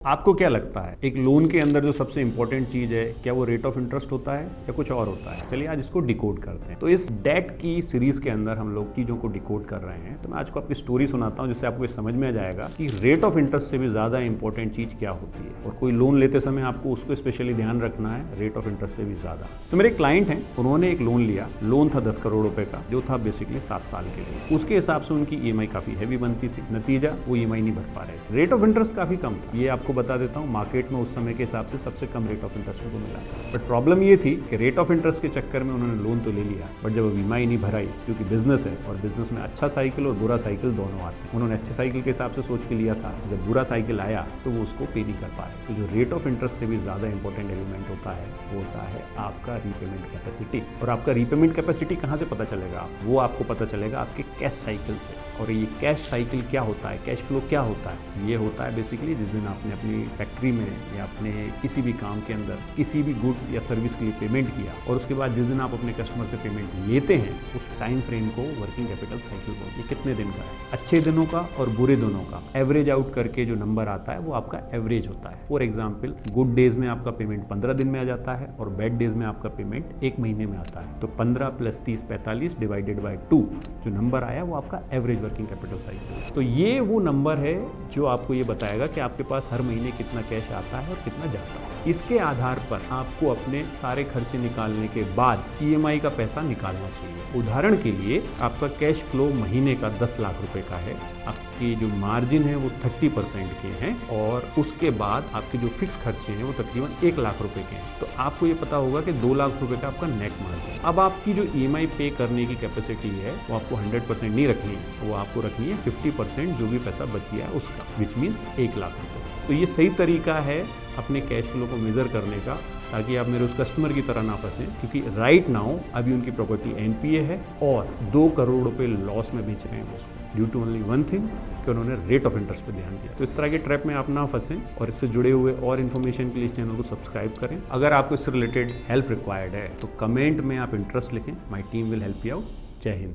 आपको क्या लगता है एक लोन के अंदर जो सबसे इंपॉर्टेंट चीज है, क्या वो रेट ऑफ इंटरेस्ट होता है या कुछ और होता है? चलिए आज इसको डिकोड करते हैं। तो इस डेट की सीरीज के अंदर हम लोग चीजों को डिकोड कर रहे हैं। तो मैं आज को आपकी स्टोरी सुनाता हूं जिससे आपको समझ में आ जाएगा कि रेट ऑफ इंटरेस्ट से भी ज्यादा इंपॉर्टेंट चीज क्या होती है, और कोई लोन लेते समय आपको उसको स्पेशली ध्यान रखना है रेट ऑफ इंटरेस्ट से भी ज्यादा। तो मेरे क्लाइंट हैं, उन्होंने एक लोन लिया। लोन था 10 करोड़ रुपए का, जो था बेसिकली 7 साल के लिए। उसके हिसाब से उनकी ईएमआई काफी हैवी बनती थी। नतीजा, वो ईएमआई नहीं भर पा रहे थे। रेट ऑफ इंटरेस्ट काफी कम था। ये आपको बता देता हूँ, मार्केट में उस समय के हिसाब से सबसे कम रेट ऑफ इंटरेस्ट उनको मिला। बट प्रॉब्लम ये थी कि रेट ऑफ इंटरेस्ट के चक्कर में उन्होंने लोन तो ले लिया, बट जब ईएमआई नहीं भराई, क्योंकि बिजनेस है और बिजनेस में अच्छा साइकिल और बुरा साइकिल दोनों आते हैं। उन्होंने अच्छे साइकिल के हिसाब से सोच के लिया था, जब बुरा साइकिल आया तो वो उसको पे नहीं कर पाए। तो जो रेट ऑफ इंटरेस्ट से भी ज्यादा इंपॉर्टेंट एलिमेंट होता है वो होता है आपका रीपेमेंट कैपेसिटी। और आपका रीपेमेंट कैपेसिटी कहाँ से पता चलेगा? वो आपको पता चलेगा आपके कैश साइकिल से। और ये कैश साइकिल क्या होता है, कैश फ्लो क्या होता है? ये होता है बेसिकली जिस दिन आपने अपनी फैक्ट्री में या अपने किसी भी काम के अंदर किसी भी गुड्स या सर्विस के लिए पेमेंट किया, और उसके बाद जिस दिन आप अपने कस्टमर से पेमेंट लेते हैं, उस टाइम फ्रेम को वर्किंग कैपिटल साइकिल बोलते हैं। कितने दिन का है? अच्छे दिनों का और बुरे दिनों का एवरेज आउट करके जो नंबर आता है वो आपका एवरेज होता है। फॉर एग्जाम्पल, गुड डेज में आपका पेमेंट 15 दिन में आ जाता है और बैड डेज में आपका पेमेंट 1 महीने में आता है। तो 15 + 30 45 डिवाइडेड बाय 2 जो नंबर आया वो आपका एवरेज वर्किंग कैपिटल साइकिल। तो ये वो नंबर है जो आपको ये बताएगा कि आपके पास हर महीने कितना कैश आता है और कितना जाता है। इसके आधार पर आपको अपने सारे खर्चे निकालने के बाद ईएमआई का पैसा निकालना चाहिए। उदाहरण के लिए, आपका कैश फ्लो महीने का 10 लाख रुपए का है, आपकी जो मार्जिन है वो 30% के हैं, और उसके बाद आपके जो फिक्स खर्चे हैं वो तकरीबन 1 लाख रुपए के हैं। तो आपको ये पता होगा कि 2 लाख रुपए का आपका नेट मार्जिन। अब आपकी जो ईएमआई पे करने की कैपेसिटी है वो आपको 100% नहीं रखनी है, वो आपको रखनी है 50% जो भी पैसा बच गया है उसका, विच मीन्स 1 लाख रुपए। तो ये सही तरीका है अपने कैश फ्लो को मेजर करने का, ताकि आप मेरे उस कस्टमर की तरह ना फंसें। क्योंकि राइट नाउ अभी उनकी प्रॉपर्टी एनपीए है और 2 करोड़ रुपए लॉस में बेच रहे हैं उसको, due to only one thing कि उन्होंने रेट ऑफ इंटरेस्ट पे ध्यान दिया। तो इस तरह के ट्रैप में आप ना फंसें, और इससे जुड़े हुए और इन्फॉर्मेशन के लिए इस चैनल को सब्सक्राइब करें। अगर आपको इससे रिलेटेड हेल्प रिक्वायर्ड है तो कमेंट में आप इंटरेस्ट लिखें, my team will help you out. जय हिंद।